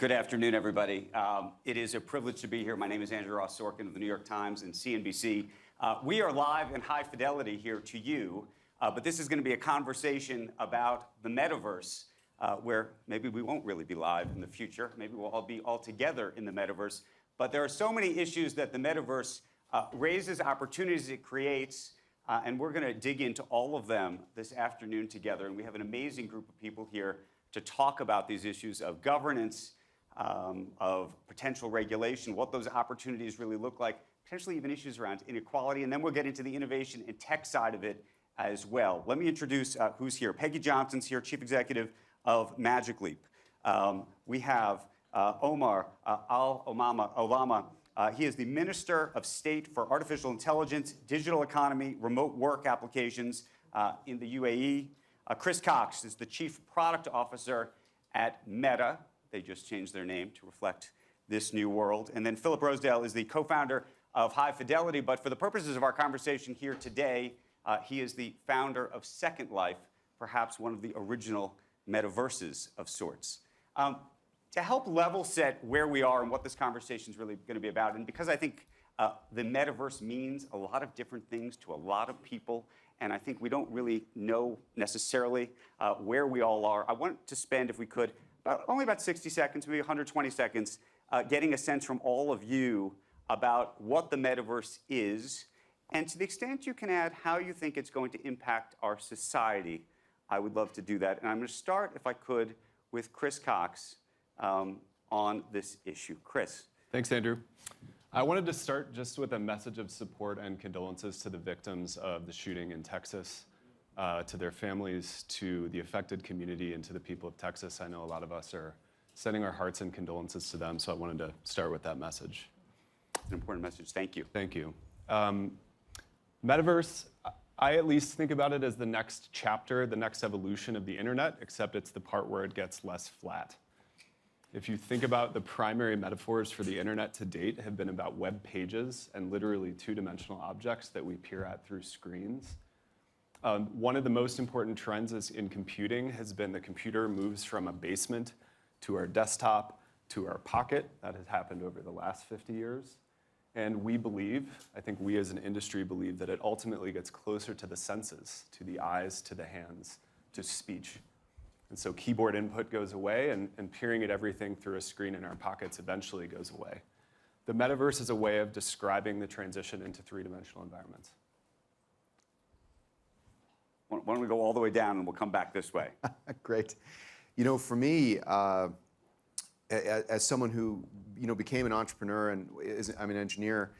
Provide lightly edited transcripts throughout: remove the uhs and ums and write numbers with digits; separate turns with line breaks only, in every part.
Good afternoon, everybody. It is a privilege to be here. My name is Andrew Ross Sorkin of the New York Times and CNBC. We are live in high fidelity here to you, but this is going to be a conversation about the metaverse, where maybe we won't really be live in the future. Maybe we'll all be all together in the metaverse. But there are so many issues that the metaverse raises, opportunities it creates, and we're going to dig into all of them this afternoon together. And we have an amazing group of people here to talk about these issues of governance, of potential regulation, what those opportunities really look like, potentially even issues around inequality, and then we'll get into the innovation and tech side of it as well. Let me introduce who's here. Peggy Johnson's here, Chief Executive of Magic Leap. We have Omar Al-Olama. He is the Minister of State for Artificial Intelligence, Digital Economy, Remote Work Applications in the UAE. Chris Cox is the Chief Product Officer at Meta. They just changed their name to reflect this new world. And then Philip Rosedale is the co-founder of High Fidelity, but for the purposes of our conversation here today, he is the founder of Second Life, perhaps one of the original metaverses of sorts. To help level set where we are and what this conversation is really going to be about, and because I think the metaverse means a lot of different things to a lot of people, and I think we don't really know necessarily where we all are, I want to spend, if we could, only about 60 seconds, maybe 120 seconds, getting a sense from all of you about what the metaverse is, and to the extent you can add how you think it's going to impact our society. I would love to do that. And I'm going to start, if I could, with Chris Cox on this issue. Chris.
Thanks, Andrew. I wanted to start just with a message of support and condolences to the victims of the shooting in Texas. To their families, to the affected community, and to the people of Texas. I know a lot of us are sending our hearts and condolences to them, so I wanted to start with that message.
It's an important message. Thank you.
Thank you. Metaverse, I at least think about it as the next chapter, the next evolution of the internet, except it's the part where it gets less flat. If you think about the primary metaphors for the internet to date have been about web pages and literally two-dimensional objects that we peer at through screens. One of the most important trends in computing has been the computer moves from a basement to our desktop to our pocket. That has happened over the last 50 years. And we believe, I think we as an industry believe, that it ultimately gets closer to the senses, to the eyes, to the hands, to speech. And so keyboard input goes away, and peering at everything through a screen in our pockets eventually goes away. The metaverse is a way of describing the transition into three-dimensional environments.
Why don't we go all the way down and we'll come back this way?
Great. You know, for me, as someone who became an entrepreneur and I'm an engineer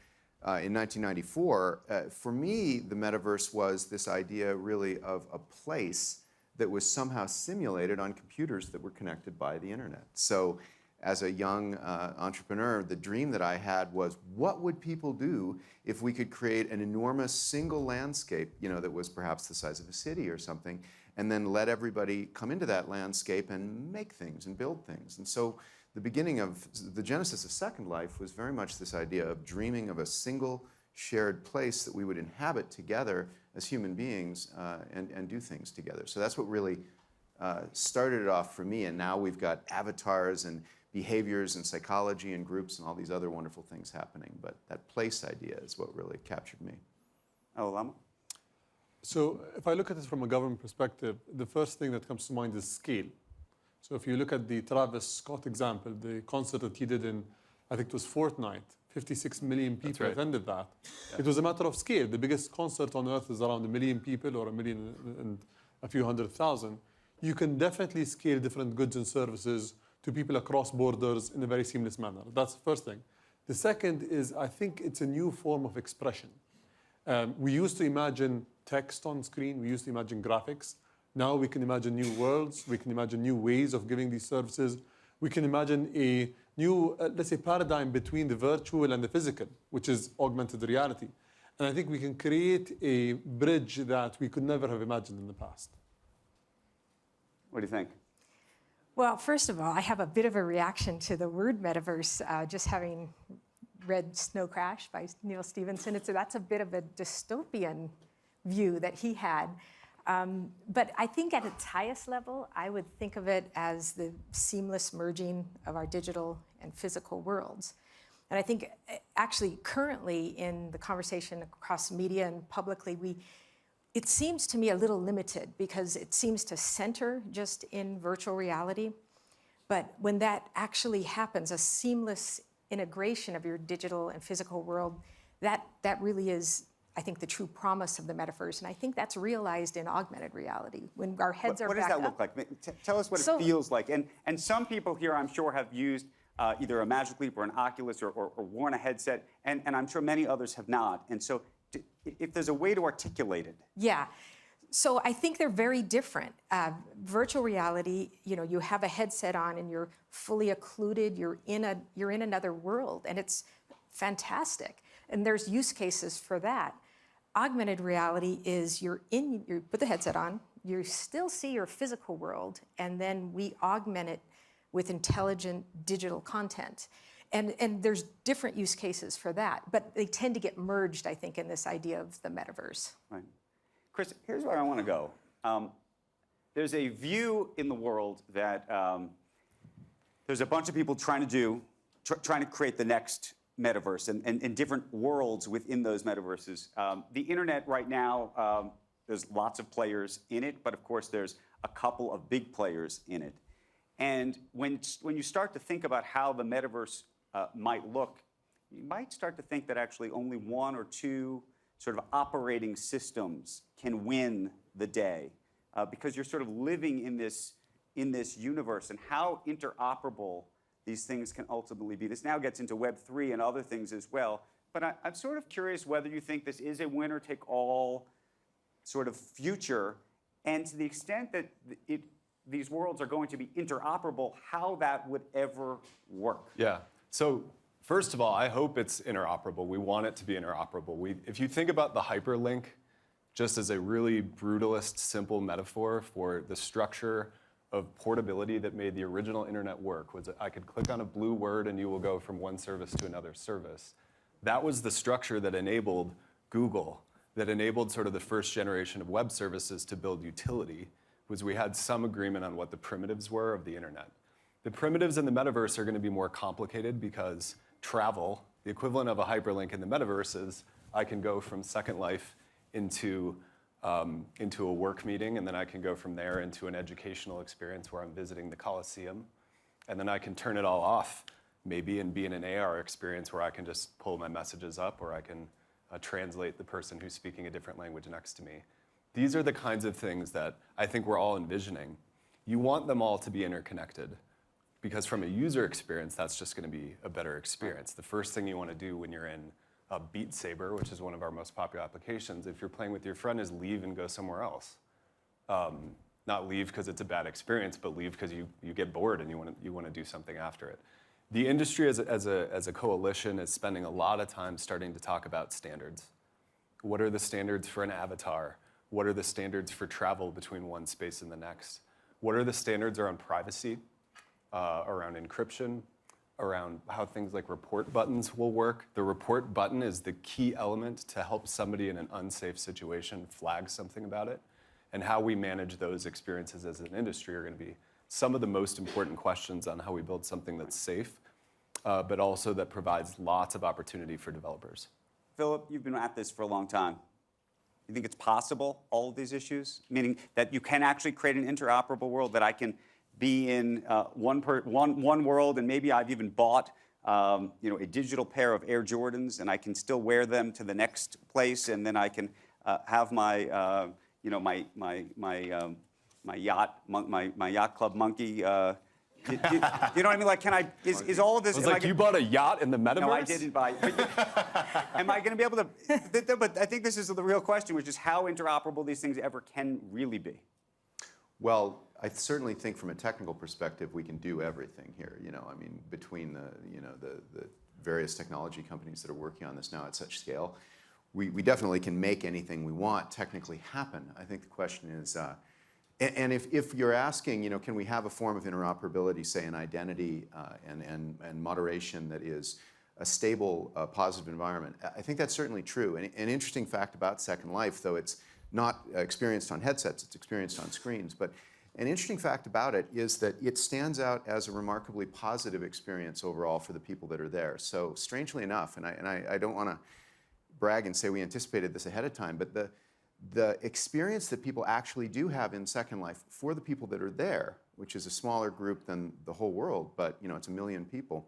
in 1994, for me, the metaverse was this idea really of a place that was somehow simulated on computers that were connected by the internet. So as a young entrepreneur, the dream that I had was, what would people do if we could create an enormous single landscape, that was perhaps the size of a city or something, and then let everybody come into that landscape and make things and build things. And so the beginning of the genesis of Second Life was very much this idea of dreaming of a single shared place that we would inhabit together as human beings and do things together. So that's what really started it off for me. And now we've got avatars and behaviors and psychology and groups and all these other wonderful things happening. But that place idea is what really captured me.
Al-Olama?
So if I look at it from a government perspective, the first thing that comes to mind is scale. So if you look at the Travis Scott example, the concert that he did in, I think it was Fortnite, 56 million people attended that. Yeah. It was a matter of scale. The biggest concert on earth is around 1 million people or 1 million and a few 100,000. You can definitely scale different goods and services to people across borders in a very seamless manner. That's the first thing. The second is, I think it's a new form of expression. We used to imagine text on screen. We used to imagine graphics. Now we can imagine new worlds. We can imagine new ways of giving these services. We can imagine a new, let's say, paradigm between the virtual and the physical, which is augmented reality. And I think we can create a bridge that we could never have imagined in the past.
What do you think?
Well, first of all, I have a bit of a reaction to the word metaverse, just having read Snow Crash by Neil Stephenson. That's a bit of a dystopian view that he had. But I think at its highest level, I would think of it as the seamless merging of our digital and physical worlds. And I think actually currently in the conversation across media and publicly, it seems to me a little limited because it seems to center just in virtual reality. But when that actually happens, a seamless integration of your digital and physical world, that really is, I think, the true promise of the metaverse. And I think that's realized in augmented reality when our heads are
What does
back
that look
up.
like? Tell us what it feels like. And some people here, I'm sure, have used either a Magic Leap or an Oculus or worn a headset, and I'm sure many others have not. And so if there's a way to articulate it.
Yeah. So I think they're very different. Virtual reality, you have a headset on and you're fully occluded, you're in another world, and it's fantastic. And there's use cases for that. Augmented reality is you put the headset on, you still see your physical world, and then we augment it with intelligent digital content. And there's different use cases for that, but they tend to get merged, I think, in this idea of the metaverse.
Right. Chris, here's where I want to go. There's a view in the world that there's a bunch of people trying to create the next metaverse and different worlds within those metaverses. The internet right now, there's lots of players in it, but of course there's a couple of big players in it. And when you start to think about how the metaverse might look, you might start to think that actually only one or two sort of operating systems can win the day because you're sort of living in this universe, and how interoperable these things can ultimately be. This now gets into Web3 and other things as well, but I'm sort of curious whether you think this is a winner-take-all sort of future, and to the extent that these worlds are going to be interoperable, how that would ever work.
Yeah. So first of all, I hope it's interoperable. We want it to be interoperable. If you think about the hyperlink just as a really brutalist, simple metaphor for the structure of portability that made the original internet work, was that I could click on a blue word and you will go from one service to another service. That was the structure that enabled Google, that enabled sort of the first generation of web services to build utility, was we had some agreement on what the primitives were of the internet. The primitives in the metaverse are going to be more complicated because travel, the equivalent of a hyperlink in the metaverse, is I can go from Second Life into a work meeting, and then I can go from there into an educational experience where I'm visiting the Coliseum, and then I can turn it all off, maybe, and be in an AR experience where I can just pull my messages up, or I can translate the person who's speaking a different language next to me. These are the kinds of things that I think we're all envisioning. You want them all to be interconnected, because from a user experience, that's just going to be a better experience. The first thing you want to do when you're in Beat Saber, which is one of our most popular applications, if you're playing with your friend, is leave and go somewhere else. Not leave because it's a bad experience, but leave because you get bored and you want to do something after it. The industry as a coalition is spending a lot of time starting to talk about standards. What are the standards for an avatar? What are the standards for travel between one space and the next? What are the standards around privacy, around encryption, around how things like report buttons will work? The report button is the key element to help somebody in an unsafe situation flag something about it. And how we manage those experiences as an industry are going to be some of the most important questions on how we build something that's safe, but also that provides lots of opportunity for developers.
Philip, you've been at this for a long time. You think it's possible, all of these issues? Meaning that you can actually create an interoperable world, that I can be in one world, and maybe I've even bought a digital pair of Air Jordans, and I can still wear them to the next place, and then I can have my yacht club monkey. You know what I mean? Like, can I? Is all of this?
I was like, you bought a yacht in the metaverse?
No, I didn't buy it. Am I going to be able to? But I think this is the real question, which is how interoperable these things ever can really be.
Well, I certainly think from a technical perspective, we can do everything here. I mean, between the various technology companies that are working on this now at such scale, we definitely can make anything we want technically happen. I think the question is, and if you're asking, can we have a form of interoperability, say an identity and moderation that is a stable, positive environment? I think that's certainly true. And an interesting fact about Second Life, though it's not experienced on headsets, it's experienced on screens. But an interesting fact about it is that it stands out as a remarkably positive experience overall for the people that are there. So strangely enough, and I don't want to brag and say we anticipated this ahead of time, but the experience that people actually do have in Second Life for the people that are there, which is a smaller group than the whole world, but it's 1 million people,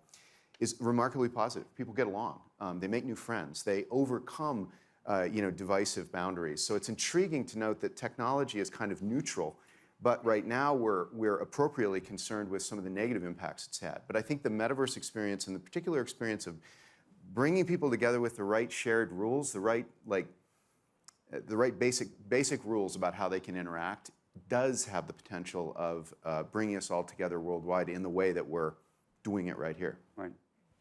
is remarkably positive. People get along. They make new friends. They overcome divisive boundaries. So it's intriguing to note that technology is kind of neutral, but right now we're appropriately concerned with some of the negative impacts it's had. But I think the metaverse experience and the particular experience of bringing people together with the right shared rules, the right basic rules about how they can interact, does have the potential of bringing us all together worldwide in the way that we're doing it right here.
Right.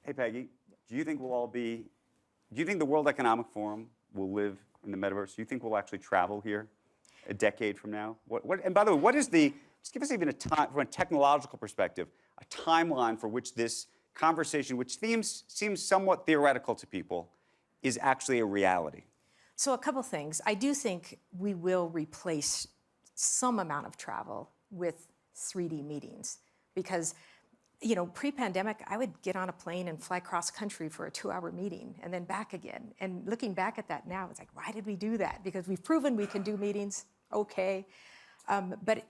Hey, Peggy, do you think the World Economic Forum will live in the metaverse? Do you think we'll actually travel here a decade from now? And by the way, just give us even from a technological perspective, a timeline for which this conversation, which seems somewhat theoretical to people, is actually a reality?
So a couple things. I do think we will replace some amount of travel with 3D meetings because, pre-pandemic, I would get on a plane and fly cross-country for a 2-hour meeting and then back again. And looking back at that now, it's like, why did we do that? Because we've proven we can do meetings, okay. But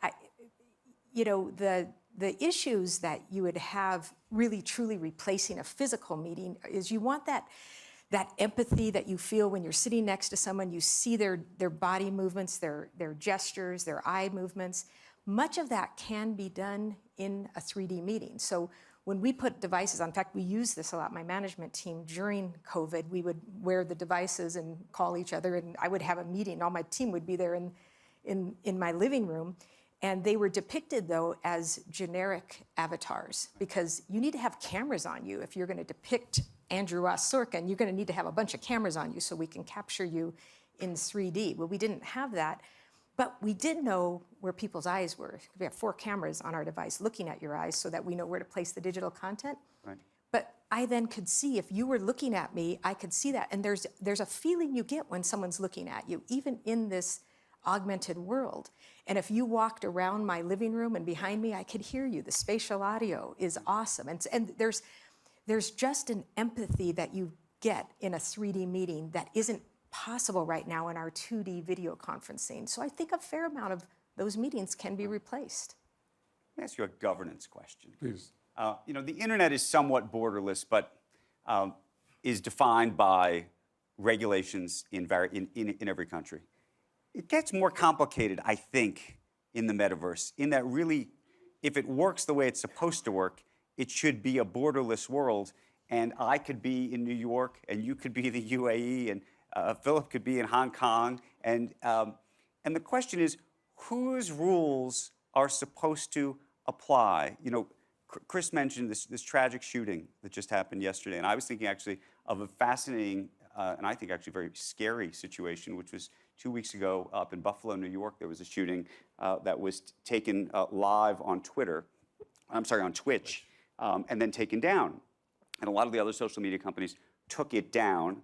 the issues that you would have really truly replacing a physical meeting is you want that empathy that you feel when you're sitting next to someone, you see their body movements, their gestures, their eye movements. Much of that can be done in a 3D meeting. So when we put devices on, in fact, we use this a lot, my management team, during COVID, we would wear the devices and call each other, and I would have a meeting. All my team would be there in my living room. And they were depicted, though, as generic avatars, because you need to have cameras on you. If you're going to depict Andrew Ross Sorkin, you're going to need to have a bunch of cameras on you so we can capture you in 3D. Well, we didn't have that, but we did know where people's eyes were. We have 4 cameras on our device looking at your eyes so that we know where to place the digital content.
Right.
But I then could see, if you were looking at me, I could see that. And there's a feeling you get when someone's looking at you, even in this augmented world. And if you walked around my living room and behind me, I could hear you. The spatial audio is awesome. And there's just an empathy that you get in a 3D meeting that isn't possible right now in our 2D video conferencing. So I think a fair amount of those meetings can be replaced.
Let me ask you a governance question.
Please.
The internet is somewhat borderless, but is defined by regulations in every country. It gets more complicated, I think, in the metaverse, in that really, if it works the way it's supposed to work, it should be a borderless world, and I could be in New York, and you could be the UAE, and Philip could be in Hong Kong, and the question is, whose rules are supposed to apply? Chris mentioned this tragic shooting that just happened yesterday, and I was thinking actually of a fascinating, and I think actually very scary situation, which was 2 weeks ago up in Buffalo, New York. There was a shooting that was taken live on on Twitch, and then taken down. And a lot of the other social media companies took it down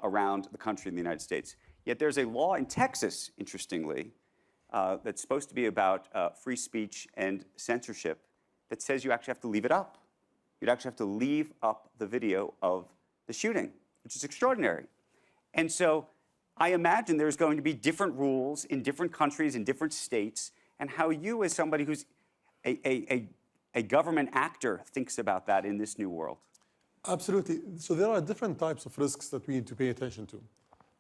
around the country in the United States. Yet there's a law in Texas, interestingly, that's supposed to be about free speech and censorship that says you actually have to leave it up. You'd actually have to leave up the video of the shooting, which is extraordinary. And so I imagine there's going to be different rules in different countries, in different states, and how you, as somebody who's a government actor, thinks about that in this new world.
Absolutely. So there are different types of risks that we need to pay attention to.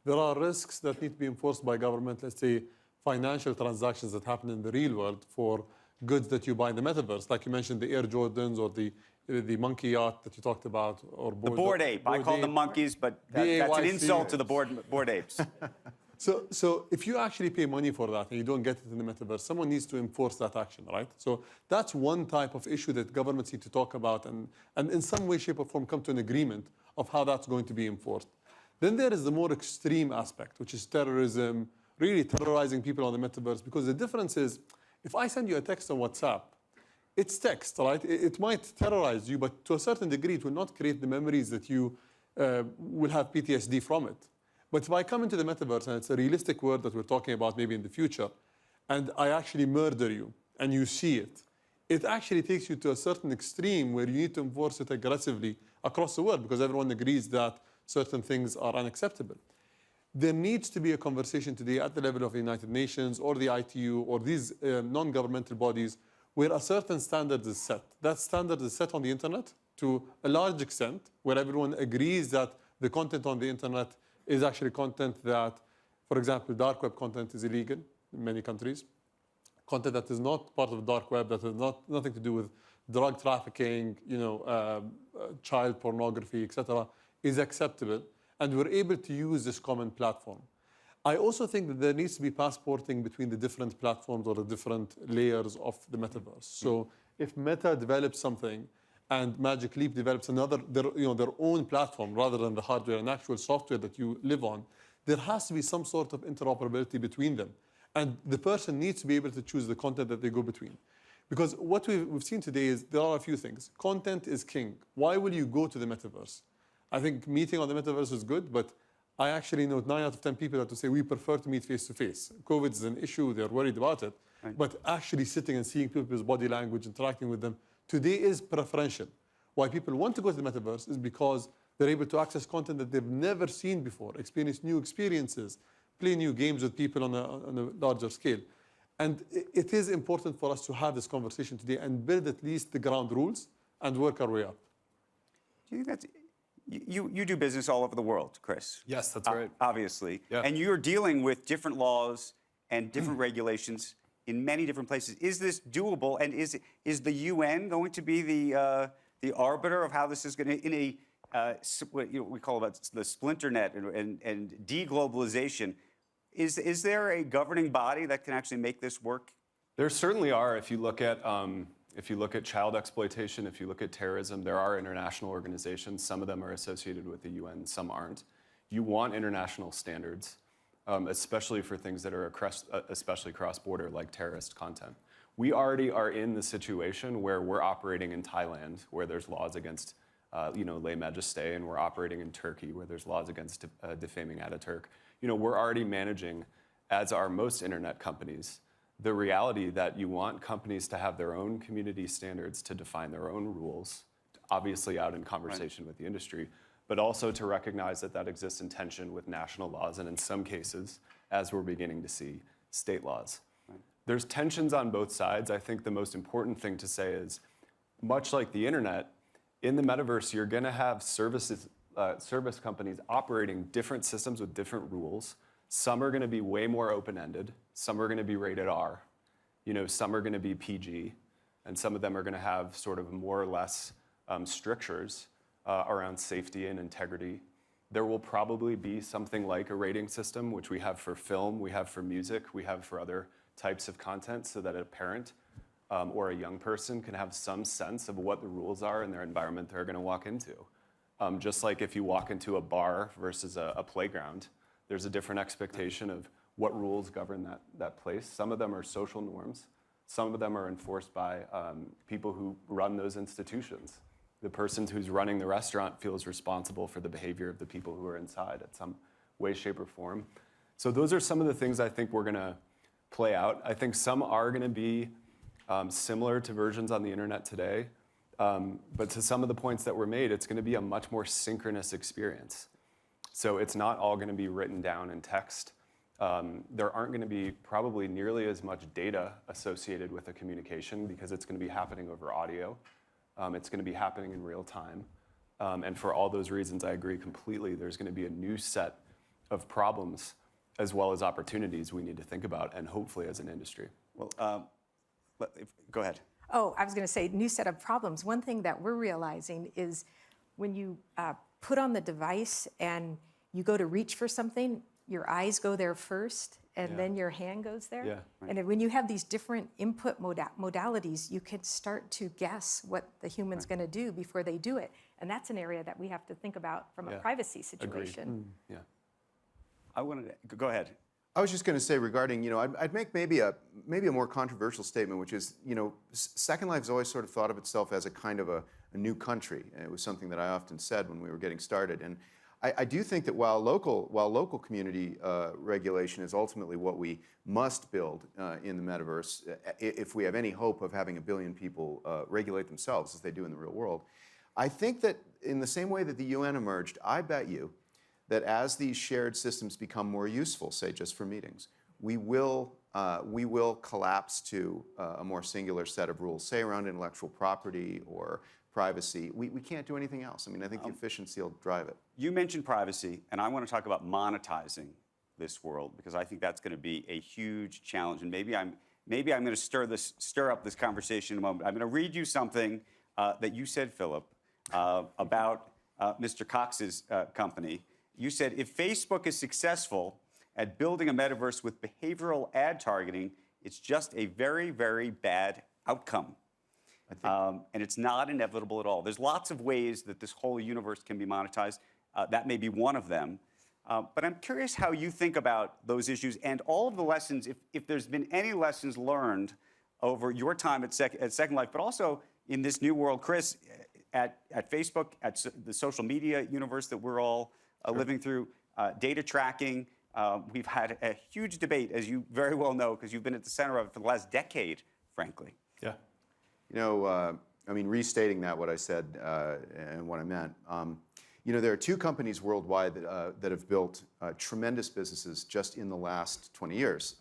There are risks that need to be enforced by government, let's say financial transactions that happen in the real world for goods that you buy in the metaverse, like you mentioned, the Air Jordans or the monkey yacht that you talked about, or
the bored ape. I call them monkeys, but that's an insult to the bored apes.
So if you actually pay money for that and you don't get it in the metaverse, someone needs to enforce that action, right? So that's one type of issue that governments need to talk about and in some way, shape, or form come to an agreement of how that's going to be enforced. Then there is the more extreme aspect, which is terrorism, really terrorizing people on the metaverse, because the difference is, if I send you a text on WhatsApp, it's text, right? It might terrorize you, but to a certain degree, it will not create the memories that you will have PTSD from it. But if I come into the metaverse and it's a realistic world that we're talking about maybe in the future, and I actually murder you and you see it, it actually takes you to a certain extreme where you need to enforce it aggressively across the world because everyone agrees that certain things are unacceptable. There needs to be a conversation today at the level of the United Nations or the ITU or these non-governmental bodies where a certain standard is set. That standard is set on the internet to a large extent, where everyone agrees that the content on the internet is actually content that, for example, dark web content is illegal in many countries. Content that is not part of the dark web, that has nothing to do with drug trafficking, child pornography, etc., is acceptable. And we're able to use this common platform. I also think that there needs to be passporting between the different platforms or the different layers of the metaverse. So if Meta develops something and Magic Leap develops their own platform rather than the hardware and actual software that you live on, there has to be some sort of interoperability between them. And the person needs to be able to choose the content that they go between. Because what we've seen today is there are a few things. Content is king. Why will you go to the metaverse? I think meeting on the metaverse is good, but I actually know 9 out of 10 people that will say we prefer to meet face-to-face. COVID is an issue, they're worried about it. Right. But actually sitting and seeing people's body language, interacting with them, today is preferential. Why people want to go to the metaverse is because they're able to access content that they've never seen before, experience new experiences, play new games with people on a larger scale. And it is important for us to have this conversation today and build at least the ground rules and work our way up.
Do you think that's... You do business all over the world, Chris.
Yes, that's right.
Obviously.
Yeah.
And you're dealing with different laws and different regulations in many different places. Is this doable? And is the UN going to be the arbiter of how this is going to, in a, what we call about the splinter net and deglobalization, is there a governing body that can actually make this work?
There certainly are. If you look at child exploitation, if you look at terrorism, there are international organizations. Some of them are associated with the UN, some aren't. You want international standards, especially for things that are especially cross-border, like terrorist content. We already are in the situation where we're operating in Thailand, where there's laws against lèse majesté, and we're operating in Turkey, where there's laws against defaming Ataturk. We're already managing, as are most internet companies, the reality that you want companies to have their own community standards to define their own rules, obviously out in conversation with the industry, but also to recognize that that exists in tension with national laws, and in some cases, as we're beginning to see, state laws. Right. There's tensions on both sides. I think the most important thing to say is, much like the internet, in the metaverse, you're gonna have service companies operating different systems with different rules. Some are gonna be way more open-ended. Some are gonna be rated R. Some are gonna be PG. And some of them are gonna have sort of more or less strictures around safety and integrity. There will probably be something like a rating system, which we have for film, we have for music, we have for other types of content, so that a parent or a young person can have some sense of what the rules are in their environment they're gonna walk into. Just like if you walk into a bar versus a playground, there's a different expectation of what rules govern that place. Some of them are social norms. Some of them are enforced by people who run those institutions. The person who's running the restaurant feels responsible for the behavior of the people who are inside at some way, shape, or form. So those are some of the things I think we're gonna play out. I think some are gonna be similar to versions on the internet today. But to some of the points that were made, it's gonna be a much more synchronous experience. So it's not all gonna be written down in text. There aren't gonna be probably nearly as much data associated with a communication because it's gonna be happening over audio. It's gonna be happening in real time. And for all those reasons, I agree completely. There's gonna be a new set of problems as well as opportunities we need to think about, and hopefully as an industry.
Well, go ahead.
Oh, I was going to say, new set of problems. One thing that we're realizing is when you put on the device and you go to reach for something, your eyes go there first, and then your hand goes there.
Yeah.
Right. And when you have these different input modalities, you can start to guess what the human's going to do before they do it. And that's an area that we have to think about from a privacy situation.
Yeah.
I wanted to, go ahead.
I was just going to say regarding, I'd make maybe a more controversial statement, which is, Second Life's always sort of thought of itself as a kind of a new country. And it was something that I often said when we were getting started. And I do think that while local community regulation is ultimately what we must build in the metaverse, if we have any hope of having 1 billion people regulate themselves as they do in the real world, I think that in the same way that the UN emerged, I bet you that as these shared systems become more useful, say just for meetings, we will collapse to a more singular set of rules, say around intellectual property or privacy. We can't do anything else. I mean, I think the efficiency will drive it.
You mentioned privacy, and I want to talk about monetizing this world because I think that's going to be a huge challenge. And maybe I'm going to stir up this conversation in a moment. I'm going to read you something that you said, Philip, about Mr. Cox's company. You said, if Facebook is successful at building a metaverse with behavioral ad targeting, it's just a very, very bad outcome. And it's not inevitable at all. There's lots of ways that this whole universe can be monetized. That may be one of them. But I'm curious how you think about those issues and all of the lessons, if there's been any lessons learned over your time at Second Life, but also in this new world, Chris, at Facebook, at the social media universe that we're all living through, data tracking. We've had a huge debate, as you very well know, because you've been at the center of it for the last decade, frankly.
Yeah.
You know, I mean, restating that, what I said and what I meant, you know, there are 2 companies worldwide that have built tremendous businesses just in the last 20 years,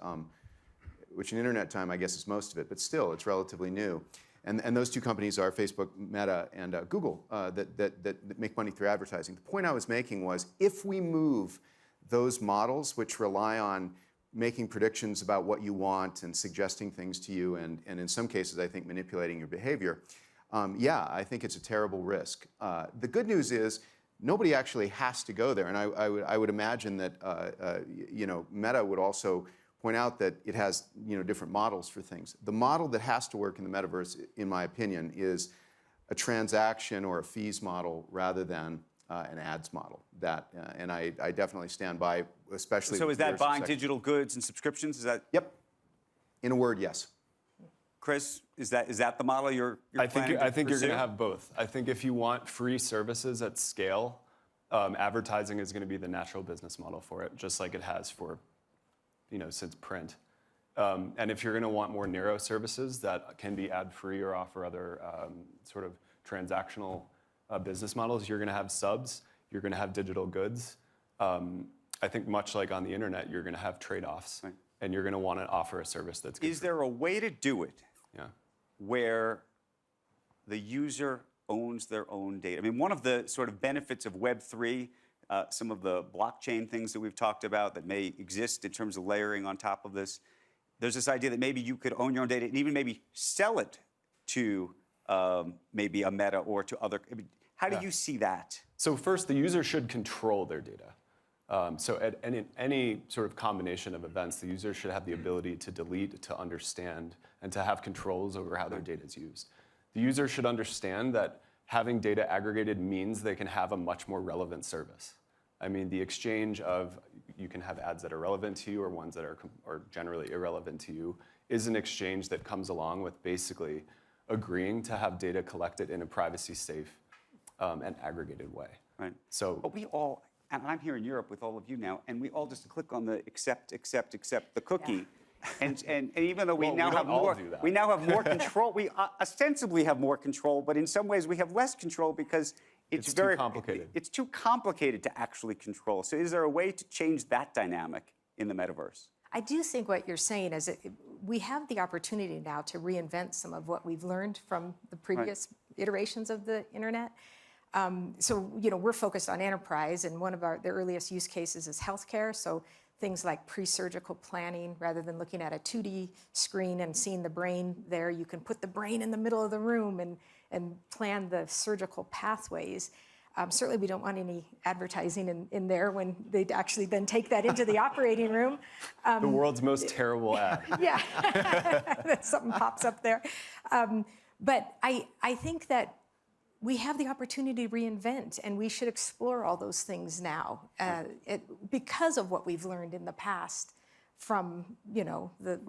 which in internet time, I guess, is most of it, but still, it's relatively new. And those 2 companies are Facebook, Meta, and Google that make money through advertising. The point I was making was, if we move those models, which rely on making predictions about what you want and suggesting things to you, and in some cases, I think, manipulating your behavior, yeah, I think it's a terrible risk. The good news is nobody actually has to go there, and I would imagine that you know, Meta would also point out that it has, you know, different models for things. The model that has to work in the metaverse, in my opinion, is a transaction or a fees model rather than an ads model. That and I definitely stand by, especially.
So is that buying digital goods and subscriptions? Is that?
Yep. In a word, yes.
Chris, is that the model you're planning to
I think you're
pursue?
going to have both. I think if you want free services at scale, advertising is going to be the natural business model for it, just like it has for, you know, since print. And if you're going to want more narrow services that can be ad-free or offer other sort of transactional business models, you're going to have subs, you're going to have digital goods. I think much like on the internet, you're going to have trade-offs, right, and you're going to want to offer a service that's good.
Is there a way to do it where the user owns their own data? I mean, one of the sort of benefits of Web3, some of the blockchain things that we've talked about that may exist in terms of layering on top of this, there's this idea that maybe you could own your own data and even maybe sell it to maybe a Meta or to other. I mean, how do you see that?
So first, the user should control their data. So at any sort of combination of events, the user should have the ability to delete, to understand, and to have controls over how their data is used. The user should understand that having data aggregated means they can have a much more relevant service. I mean, the exchange of, you can have ads that are relevant to you or ones that are generally irrelevant to you, is an exchange that comes along with basically agreeing to have data collected in a privacy-safe and aggregated way.
Right.
So,
but we all, and I'm here in Europe with all of you now, and we all just click on the accept the cookie. Yeah. And even though we now have more control, we ostensibly have more control, but in some ways we have less control because it's very
too complicated.
It's too complicated to actually control. So is there a way to change that dynamic in the metaverse?
I do think what you're saying is we have the opportunity now to reinvent some of what we've learned from the previous iterations of the internet. So, you know, we're focused on enterprise, and one of the earliest use cases is healthcare. So things like pre-surgical planning, rather than looking at a 2D screen and seeing the brain there, you can put the brain in the middle of the room and plan the surgical pathways. Certainly we don't want any advertising in there when they actually then take that into the operating room.
the world's most terrible ad.
Yeah, something pops up there. But I think that we have the opportunity to reinvent, and we should explore all those things now because of what we've learned in the past from, you know, the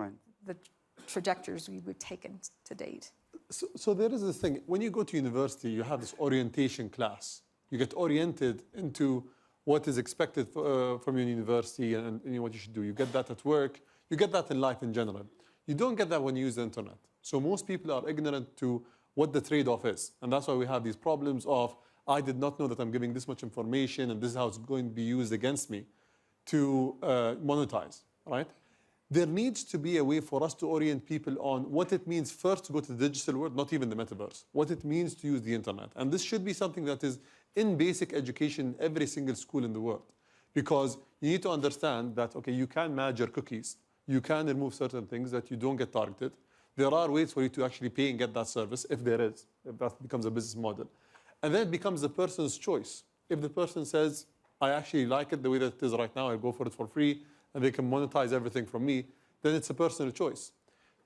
trajectories we've taken to date.
So there is this thing, when you go to university, you have this orientation class. You get oriented into what is expected from your university and what you should do. You get that at work. You get that in life in general. You don't get that when you use the internet. So most people are ignorant to what the trade-off is. And that's why we have these problems of, I did not know that I'm giving this much information and this is how it's going to be used against me to monetize, right? There needs to be a way for us to orient people on what it means first to go to the digital world, not even the metaverse, what it means to use the internet. And this should be something that is in basic education in every single school in the world. Because you need to understand that, okay, you can manage your cookies. You can remove certain things that you don't get targeted. There are ways for you to actually pay and get that service, if there is, if that becomes a business model. And then it becomes the person's choice. If the person says, I actually like it the way that it is right now, I go for it for free, and they can monetize everything from me, then it's a personal choice.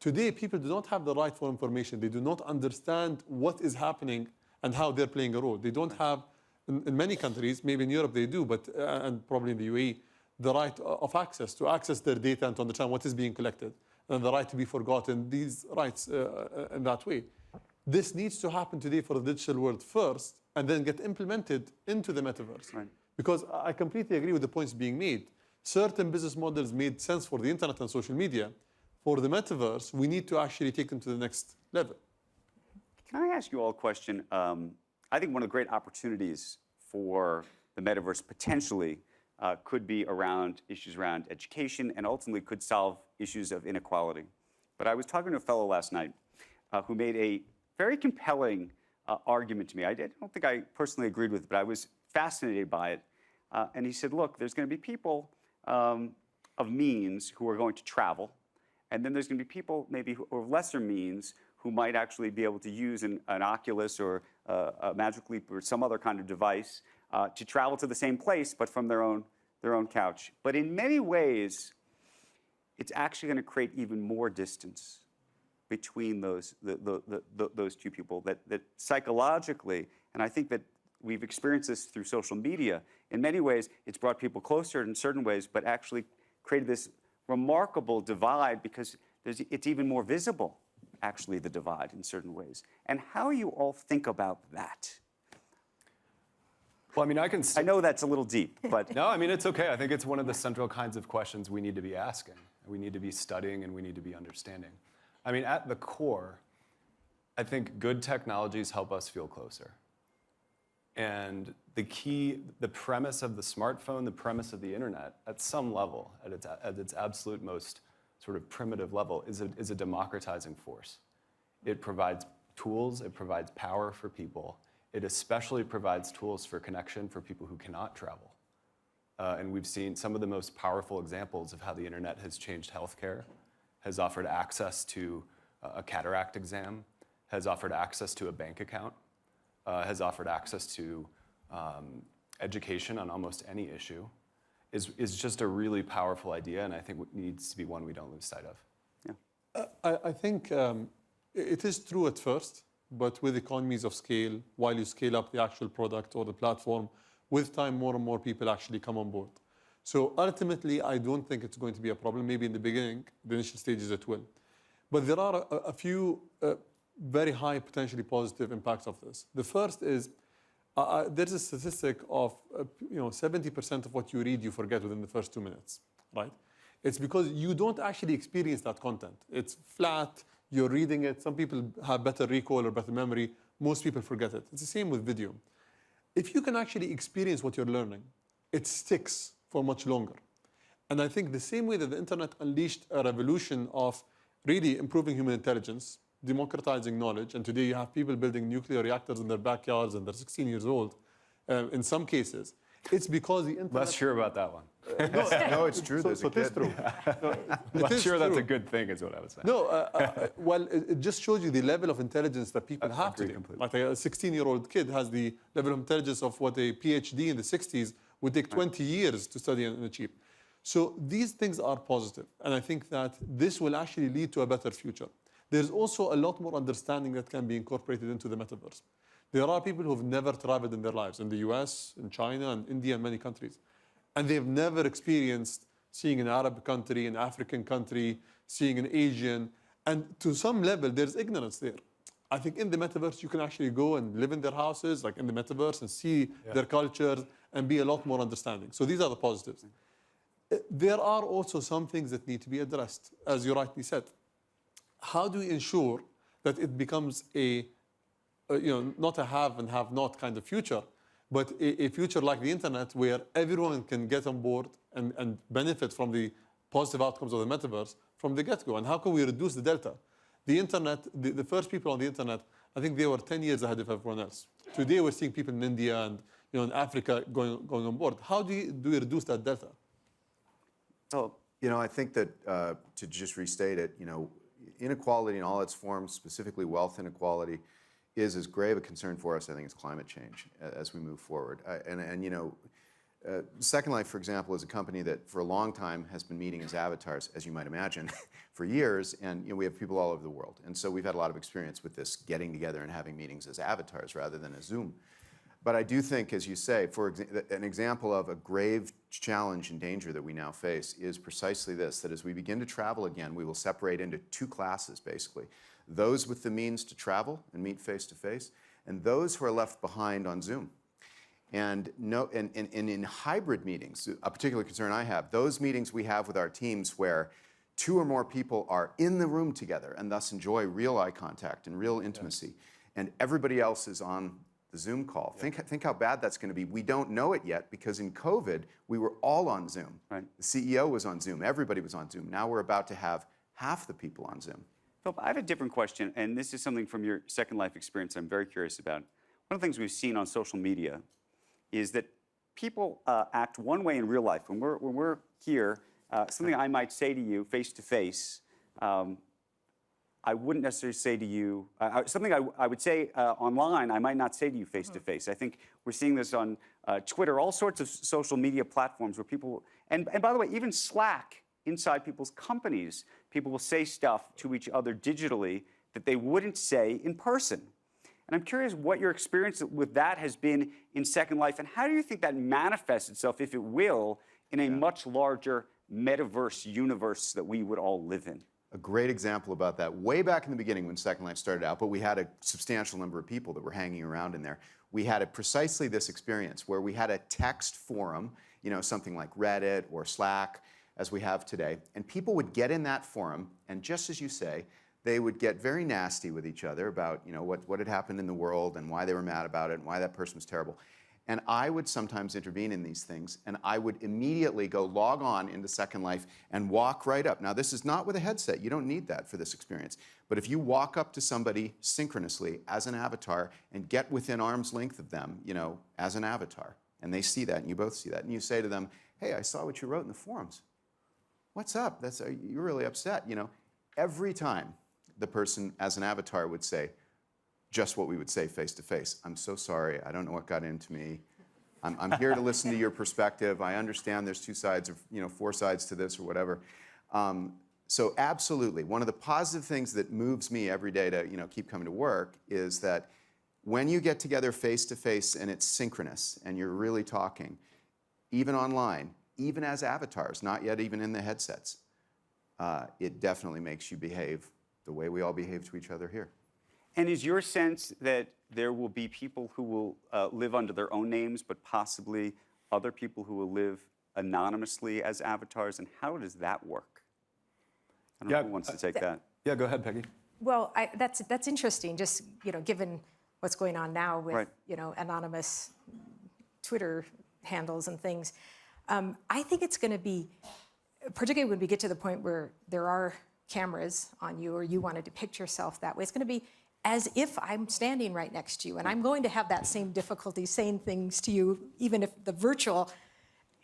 Today, people do not have the right for information. They do not understand what is happening and how they're playing a role. They don't have, in many countries, maybe in Europe they do, but and probably in the UAE, the right of access, to access their data and to understand what is being collected, and the right to be forgotten, these rights in that way. This needs to happen today for the digital world first, and then get implemented into the metaverse.
Right.
Because I completely agree with the points being made. Certain business models made sense for the internet and social media. For the metaverse, we need to actually take them to the next level.
Can I ask you all a question? I think one of the great opportunities for the metaverse potentially could be around issues around education and ultimately could solve issues of inequality. But I was talking to a fellow last night who made a very compelling argument to me. I don't think I personally agreed with it, but I was fascinated by it. And he said, look, there's going to be people of means who are going to travel, and then there's going to be people maybe who of lesser means who might actually be able to use an Oculus or a Magic Leap or some other kind of device to travel to the same place, but from their own couch. But in many ways, it's actually going to create even more distance between those two people. That psychologically, and I think that we've experienced this through social media. In many ways, it's brought people closer in certain ways, but actually created this remarkable divide because it's even more visible, actually, the divide in certain ways. And how you all think about that?
Well, I mean,
I know that's a little deep, but
No, I mean, it's okay. I think it's one of the central kinds of questions we need to be asking. We need to be studying and we need to be understanding. I mean, at the core, I think good technologies help us feel closer. And the premise of the smartphone, the premise of the internet, at some level, at its absolute most sort of primitive level, is a democratizing force. It provides tools, it provides power for people. It especially provides tools for connection for people who cannot travel. And we've seen some of the most powerful examples of how the internet has changed healthcare, has offered access to a cataract exam, has offered access to a bank account, has offered access to education on almost any issue, is just a really powerful idea, and I think it needs to be one we don't lose sight of.
yeah.
I think it is true at first, but with economies of scale, while you scale up the actual product or the platform, with time, more and more people actually come on board. So ultimately, I don't think it's going to be a problem. Maybe in the beginning, the initial stages it will. But there are a few very high potentially positive impacts of this. The first is there's a statistic of 70% of what you read you forget within the first 2 minutes, right? It's because you don't actually experience that content. It's flat, you're reading it. Some people have better recall or better memory. Most people forget it. It's the same with video. If you can actually experience what you're learning, it sticks for much longer. And I think the same way that the internet unleashed a revolution of really improving human intelligence, democratizing knowledge, and today you have people building nuclear reactors in their backyards and they're 16 years old, in some cases, it's because the internet...
Less sure about that one.
No, it's true. There's a
it is
kid.
true.
Less sure that's a good thing is what I was saying.
No, well, it just shows you the level of intelligence that people have
agree
today.
completely.
Like a 16-year-old kid has the level of intelligence of what a PhD in the 60s would take 20 years to study and achieve. So these things are positive, and I think that this will actually lead to a better future. There's also a lot more understanding that can be incorporated into the metaverse. There are people who have never traveled in their lives, in the US, in China, and India, and many countries. And they've never experienced seeing an Arab country, an African country, seeing an Asian. And to some level, there's ignorance there. I think in the metaverse, you can actually go and live in their houses, like in the metaverse, and see their cultures and be a lot more understanding. So these are the positives. There are also some things that need to be addressed, as you rightly said. How do we ensure that it becomes not a have and have not kind of future, but a future like the internet where everyone can get on board and benefit from the positive outcomes of the metaverse from the get-go? And how can we reduce the delta? The internet, the first people on the internet, I think they were 10 years ahead of everyone else. Today we're seeing people in India and in Africa going on board. How do we reduce that delta?
So, I think that to just restate it, inequality in all its forms, specifically wealth inequality, is as grave a concern for us, I think, as climate change as we move forward. Second Life, for example, is a company that for a long time has been meeting as avatars, as you might imagine, for years, and we have people all over the world. And so we've had a lot of experience with this, getting together and having meetings as avatars rather than as Zoom. But I do think, as you say, an example of a grave challenge and danger that we now face is precisely this, that as we begin to travel again, we will separate into two classes, basically. Those with the means to travel and meet face-to-face, and those who are left behind on Zoom. And in hybrid meetings, a particular concern I have, those meetings we have with our teams where two or more people are in the room together and thus enjoy real eye contact and real intimacy, and everybody else is on the Zoom call. Think how bad that's going to be. We don't know it yet because in COVID, we were all on Zoom. Right. The CEO was on Zoom. Everybody was on Zoom. Now we're about to have half the people on Zoom.
Philip, I have a different question, and this is something from your Second Life experience I'm very curious about. One of the things we've seen on social media is that people act one way in real life. When we're here, something I might say to you face-to-face, I wouldn't necessarily say to you, something I would say online, I might not say to you face-to-face. I think we're seeing this on Twitter, all sorts of social media platforms where people, and by the way, even Slack, inside people's companies, people will say stuff to each other digitally that they wouldn't say in person. And I'm curious what your experience with that has been in Second Life, and how do you think that manifests itself, if it will, in a much larger metaverse universe that we would all live in?
A great example about that, way back in the beginning when Second Life started out, but we had a substantial number of people that were hanging around in there. We had precisely this experience where we had a text forum, something like Reddit or Slack, as we have today, and people would get in that forum, and just as you say, they would get very nasty with each other about what had happened in the world and why they were mad about it and why that person was terrible. And I would sometimes intervene in these things, and I would immediately go log on into Second Life and walk right up. Now, this is not with a headset. You don't need that for this experience. But if you walk up to somebody synchronously as an avatar and get within arm's length of them, as an avatar, and they see that, and you both see that, and you say to them, hey, I saw what you wrote in the forums. What's up? You're really upset. Every time the person as an avatar would say just what we would say face-to-face. I'm so sorry. I don't know what got into me. I'm here to listen to your perspective. I understand there's two sides or 4 sides to this or whatever. So absolutely, one of the positive things that moves me every day to keep coming to work is that when you get together face-to-face and it's synchronous and you're really talking, even online, even as avatars, not yet even in the headsets, it definitely makes you behave the way we all behave to each other here.
And is your sense that there will be people who will live under their own names, but possibly other people who will live anonymously as avatars? And how does that work? I don't know who wants to take that.
Yeah, go ahead, Peggy.
Well, that's interesting. Just given what's going on now with anonymous Twitter handles and things, I think it's going to be, particularly when we get to the point where there are cameras on you or you want to depict yourself that way, it's going to be as if I'm standing right next to you, and I'm going to have that same difficulty saying things to you, even if the virtual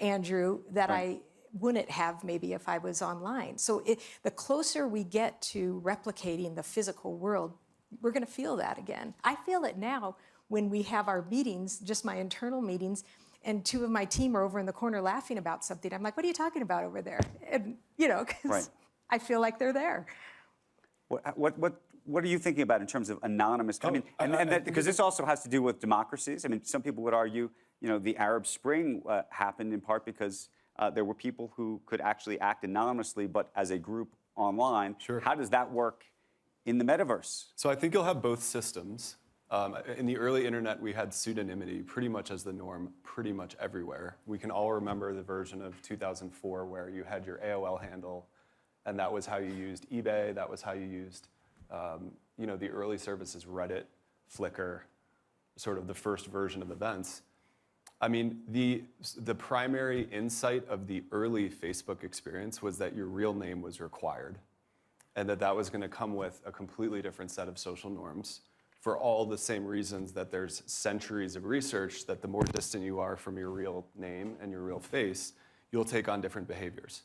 Andrew that I wouldn't have maybe if I was online. So the closer we get to replicating the physical world, we're going to feel that again. I feel it now when we have our meetings, just my internal meetings, and 2 of my team are over in the corner laughing about something. I'm like, what are you talking about over there? And, because I feel like they're there.
What are you thinking about in terms of anonymous? Because this also has to do with democracies. I mean, some people would argue, the Arab Spring happened in part because there were people who could actually act anonymously, but as a group online.
Sure.
How does that work in the metaverse?
So I think you'll have both systems. In the early internet, we had pseudonymity pretty much as the norm, pretty much everywhere. We can all remember the version of 2004 where you had your AOL handle, and that was how you used eBay. That was how you used, the early services, Reddit, Flickr, sort of the first version of events. I mean, the primary insight of the early Facebook experience was that your real name was required, and that was going to come with a completely different set of social norms, for all the same reasons that there's centuries of research that the more distant you are from your real name and your real face, you'll take on different behaviors.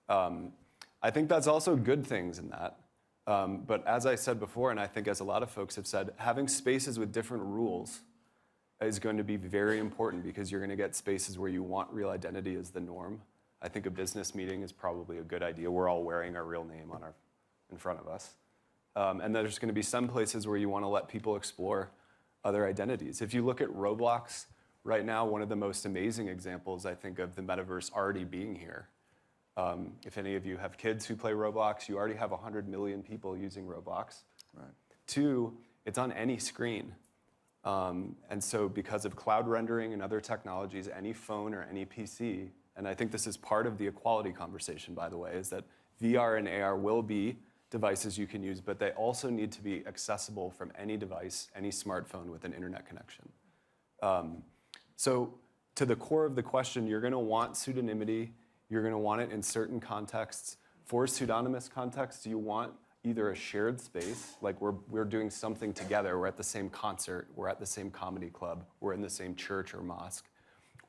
I think that's also good things in that. But as I said before, and I think as a lot of folks have said, having spaces with different rules is going to be very important, because you're going to get spaces where you want real identity as the norm. I think a business meeting is probably a good idea. We're all wearing our real name in front of us. And there's going to be some places where you want to let people explore other identities. If you look at Roblox right now, one of the most amazing examples, I think, of the metaverse already being here. If any of you have kids who play Roblox, you already have 100 million people using Roblox.
Right.
2, it's on any screen. And so because of cloud rendering and other technologies, any phone or any PC, and I think this is part of the equality conversation, by the way, is that VR and AR will be devices you can use, but they also need to be accessible from any device, any smartphone with an internet connection. So to the core of the question, you're going to want pseudonymity. You're going to want it in certain contexts. For pseudonymous contexts, you want either a shared space, like we're doing something together, we're at the same concert, we're at the same comedy club, we're in the same church or mosque,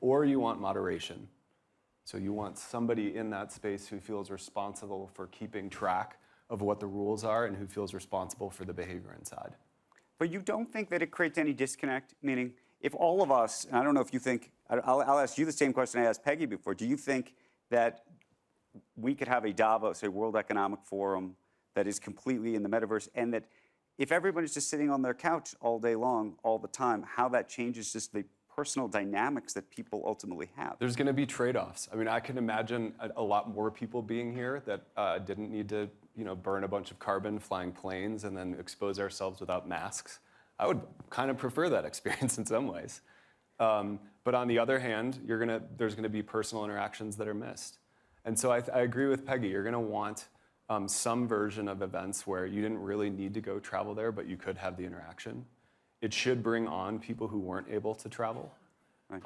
or you want moderation. So you want somebody in that space who feels responsible for keeping track of what the rules are and who feels responsible for the behavior inside.
But you don't think that it creates any disconnect? Meaning, if all of us, and I don't know if you think, I'll ask you the same question I asked Peggy before. Do you think that we could have a Davos, a World Economic Forum, that is completely in the metaverse, and that if everybody's just sitting on their couch all day long, all the time, how that changes just the personal dynamics that people ultimately have?
There's going to be trade-offs. I mean, I can imagine a lot more people being here that didn't need to, burn a bunch of carbon flying planes and then expose ourselves without masks. I would kind of prefer that experience in some ways. But on the other hand, there's going to be personal interactions that are missed. And so I agree with Peggy. You're going to want some version of events where you didn't really need to go travel there, but you could have the interaction. It should bring on people who weren't able to travel.
Right.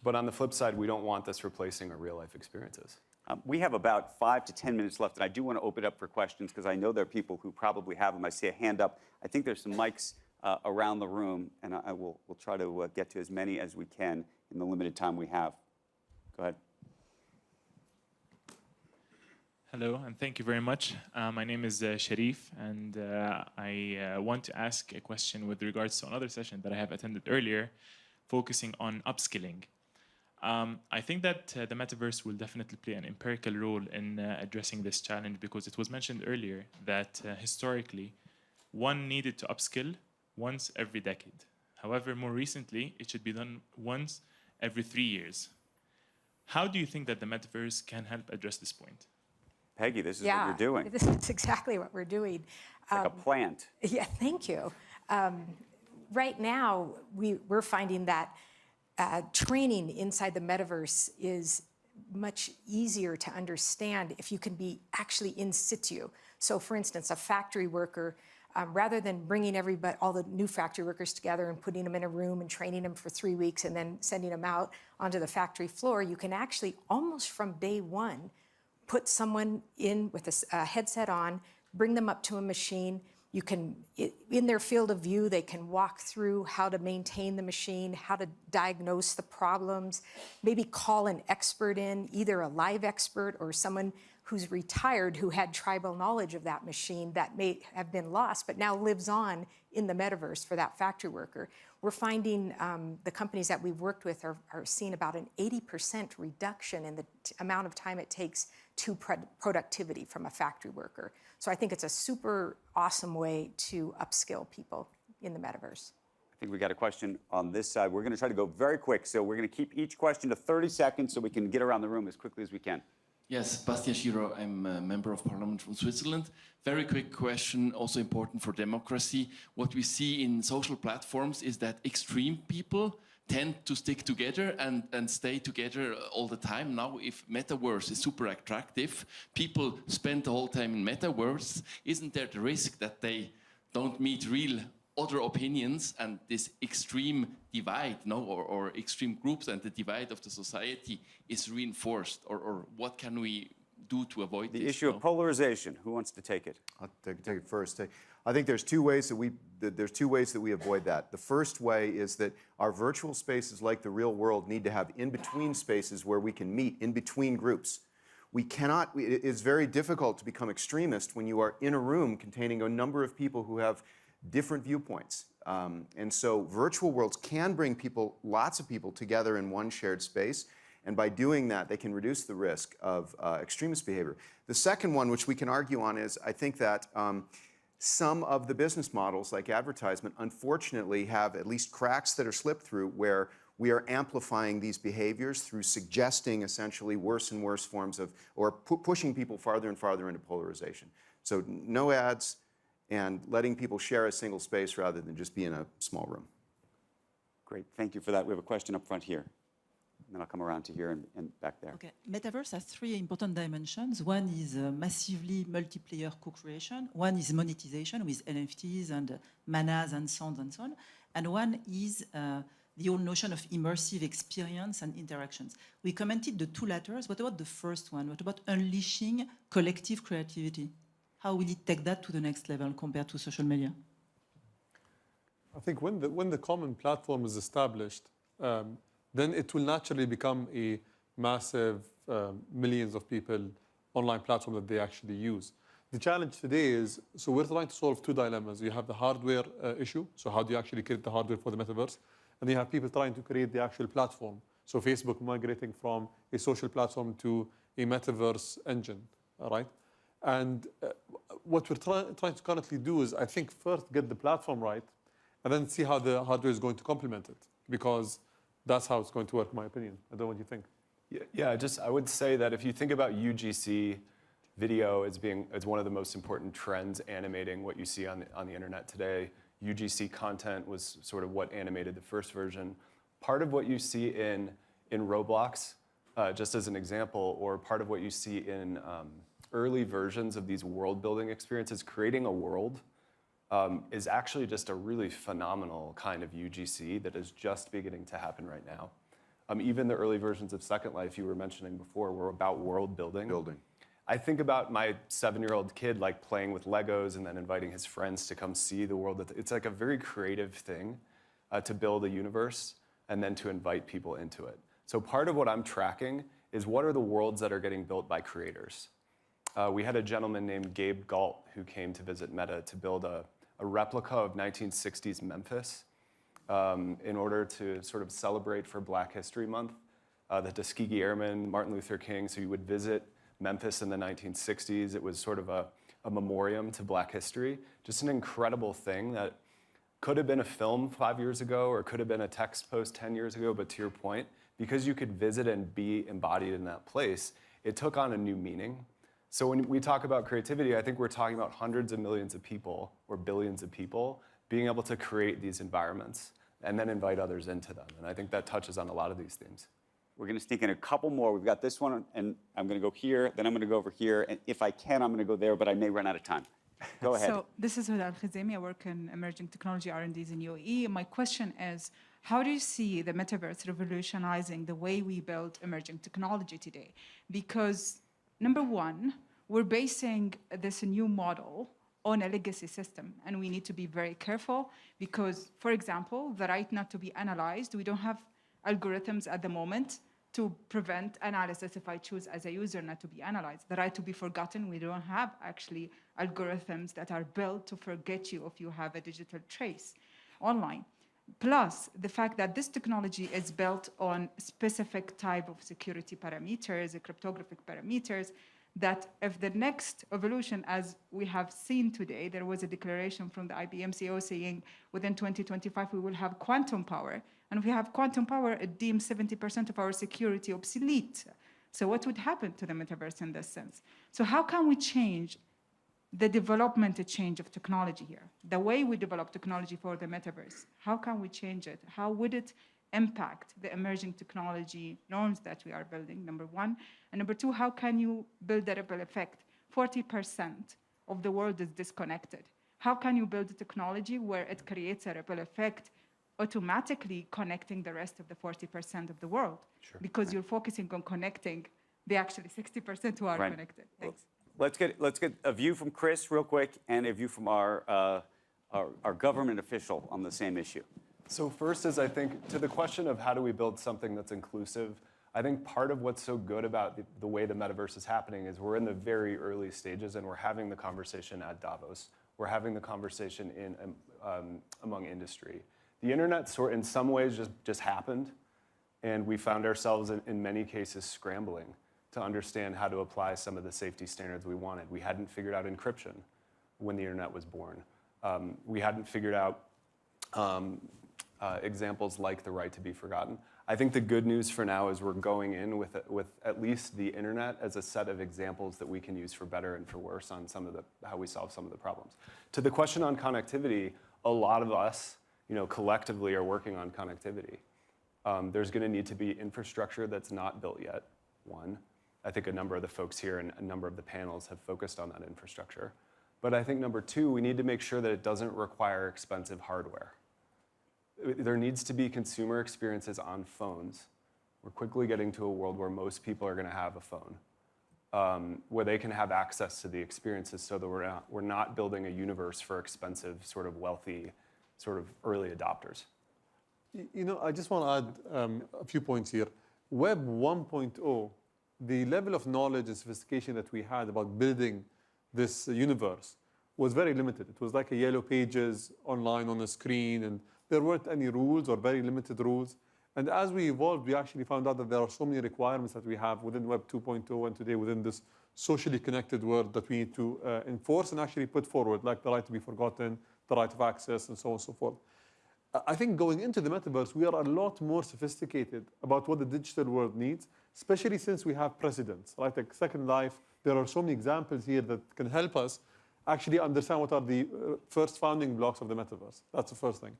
But on the flip side, we don't want this replacing our real-life experiences.
We have about 5 to 10 minutes left, and I do want to open it up for questions because I know there are people who probably have them. I see a hand up. I think there's some mics around the room, and we'll try to get to as many as we can in the limited time we have. Go ahead.
Hello, and thank you very much. My name is Sharif, and I want to ask a question with regards to another session that I have attended earlier, focusing on upskilling. I think that the metaverse will definitely play an empirical role in addressing this challenge, because it was mentioned earlier that historically, one needed to upskill once every decade. However, more recently, it should be done once every 3 years. How do you think that the metaverse can help address this point?
Peggy, this is what you're doing.
This is exactly what we're doing.
Like a plant.
Yeah, thank you. Right now, we're finding that training inside the metaverse is much easier to understand if you can be actually in situ. So for instance, a factory worker, rather than bringing all the new factory workers together and putting them in a room and training them for 3 weeks and then sending them out onto the factory floor, you can actually, almost from day one, put someone in with a headset on, bring them up to a machine. You can, in their field of view, they can walk through how to maintain the machine, how to diagnose the problems, maybe call an expert in, either a live expert or someone who's retired who had tribal knowledge of that machine that may have been lost but now lives on in the metaverse for that factory worker. We're finding the companies that we've worked with are seeing about an 80% reduction in the amount of time it takes to productivity from a factory worker. So I think it's a super awesome way to upskill people in the metaverse.
I think we got a question on this side. We're going to try to go very quick, so we're going to keep each question to 30 seconds so we can get around the room as quickly as we can.
Yes, Bastian Schiro, I'm a member of parliament from Switzerland. Very quick question, also important for democracy. What we see in social platforms is that extreme people tend to stick together and stay together all the time. Now, if metaverse is super attractive, people spend the whole time in metaverse, isn't there the risk that they don't meet real other opinions and this extreme divide, no, or extreme groups and the divide of the society is reinforced? Or what can we do to avoid
The
this?
issue of polarization. Who wants to take it?
I'll take it first. I think there's two ways that we avoid that. The first way is that our virtual spaces, like the real world, need to have in-between spaces where we can meet in between groups. It's very difficult to become extremist when you are in a room containing a number of people who have different viewpoints. And so virtual worlds can bring lots of people together in one shared space. And by doing that, they can reduce the risk of extremist behavior. The second one, which we can argue on, is I think that some of the business models, like advertisement, unfortunately have at least cracks that are slipped through where we are amplifying these behaviors through suggesting essentially worse and worse forms of, or pushing people farther and farther into polarization. So no ads, and letting people share a single space rather than just be in a small room.
Great, thank you for that. We have a question up front here. And then I'll come around to here and back there.
Okay, Metaverse has three important dimensions. One is massively multiplayer co-creation. One is monetization with NFTs and manas and sounds and so on. And one is the whole notion of immersive experience and interactions. We commented the two latters. What about the first one? What about unleashing collective creativity? How will it take that to the next level compared to social media?
I think when the common platform is established, then it will naturally become a massive millions of people online platform that they actually use. The challenge today is, so we're trying to solve two dilemmas. You have the hardware issue, so how do you actually create the hardware for the metaverse? And you have people trying to create the actual platform. So Facebook migrating from a social platform to a metaverse engine, all right? And what we're trying to currently do is, I think, first get the platform right, and then see how the hardware is going to complement it, because that's how it's going to work, in my opinion. I don't know what you think.
Yeah, I would say that if you think about UGC video as one of the most important trends animating what you see on the internet today, UGC content was sort of what animated the first version. Part of what you see in Roblox, just as an example, or part of what you see in early versions of these world-building experiences, creating a world is actually just a really phenomenal kind of UGC that is just beginning to happen right now. Even the early versions of Second Life you were mentioning before were about world building. I think about my 7-year-old kid like playing with Legos and then inviting his friends to come see the world. It's like a very creative thing to build a universe and then to invite people into it. So part of what I'm tracking is what are the worlds that are getting built by creators. We had a gentleman named Gabe Galt who came to visit Meta to build a replica of 1960s Memphis in order to sort of celebrate for Black History Month, the Tuskegee Airmen, Martin Luther King. So you would visit Memphis in the 1960s. It was sort of a memoriam to Black history. Just an incredible thing that could have been a film 5 years ago or could have been a text post 10 years ago, but to your point, because you could visit and be embodied in that place, it took on a new meaning. So when we talk about creativity, I think we're talking about hundreds of millions of people or billions of people being able to create these environments and then invite others into them. And I think that touches on a lot of these themes.
We're going to sneak in a couple more. We've got this one, and I'm going to go here, then I'm going to go over here, and if I can, I'm going to go there, but I may run out of time. Go ahead.
So this is Huda Al-Khizemi. I work in emerging technology R&Ds in UAE. My question is, how do you see the metaverse revolutionizing the way we build emerging technology today? Because number one, we're basing this new model on a legacy system, and we need to be very careful because, for example, the right not to be analyzed, we don't have algorithms at the moment to prevent analysis if I choose as a user not to be analyzed. The right to be forgotten, we don't have actually algorithms that are built to forget you if you have a digital trace online. Plus, the fact that this technology is built on specific type of security parameters, cryptographic parameters, that if the next evolution, as we have seen today, there was a declaration from the IBM CEO saying within 2025 we will have quantum power. And if we have quantum power, it deems 70% of our security obsolete. So what would happen to the metaverse in this sense? So how can we change the development change of technology here? The way we develop technology for the metaverse, how can we change it? How would it impact the emerging technology norms that we are building, number one? And number two, how can you build a ripple effect? 40% of the world is disconnected. How can you build a technology where it creates a ripple effect, automatically connecting the rest of the 40% of the world?
Sure.
Because you're focusing on connecting the actually 60% who are
Right.
connected. Thanks.
Let's get a view from Chris real quick and a view from our government official on the same issue.
So first is, I think, to the question of how do we build something that's inclusive, I think part of what's so good about the way the metaverse is happening is we're in the very early stages and we're having the conversation at Davos. We're having the conversation among industry. The internet in some ways just happened, and we found ourselves in many cases scrambling to understand how to apply some of the safety standards we wanted. We hadn't figured out encryption when the internet was born. We hadn't figured out examples like the right to be forgotten. I think the good news for now is we're going in with at least the internet as a set of examples that we can use for better and for worse on how we solve some of the problems. To the question on connectivity, a lot of us, collectively are working on connectivity. There's going to need to be infrastructure that's not built yet, one. I think a number of the folks here and a number of the panels have focused on that infrastructure. But I think number two, we need to make sure that it doesn't require expensive hardware. There needs to be consumer experiences on phones. We're quickly getting to a world where most people are going to have a phone, where they can have access to the experiences so that we're not building a universe for expensive, sort of wealthy, sort of early adopters.
I just want to add a few points here. Web 1.0, the level of knowledge and sophistication that we had about building this universe was very limited. It was like a yellow pages online on a screen, and there weren't any rules or very limited rules. And as we evolved, we actually found out that there are so many requirements that we have within Web 2.0 and today within this socially connected world that we need to enforce and actually put forward, like the right to be forgotten, the right of access, and so on and so forth. I think going into the metaverse, we are a lot more sophisticated about what the digital world needs, especially since we have precedents, right? Like Second Life, there are so many examples here that can help us actually understand what are the first founding blocks of the metaverse. That's the first thing.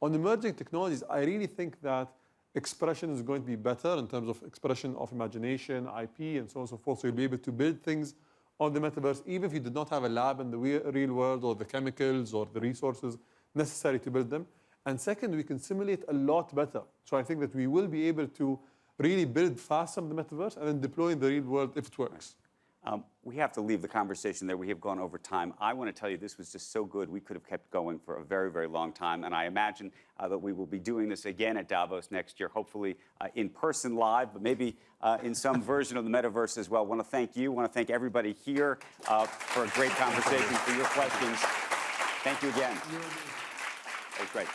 On emerging technologies, I really think that expression is going to be better in terms of expression of imagination, IP, and so on and so forth. So you'll be able to build things on the metaverse, even if you did not have a lab in the real world or the chemicals or the resources necessary to build them. And second, we can simulate a lot better. So I think that we will be able to really build faster in the metaverse and then deploy in the real world if it works.
We have to leave the conversation there. We have gone over time. I want to tell you this was just so good. We could have kept going for a very, very long time. And I imagine that we will be doing this again at Davos next year, hopefully in person live, but maybe in some version of the metaverse as well. I want to thank you. I want to thank everybody here for a great conversation, for your questions. Thank you again. That was great.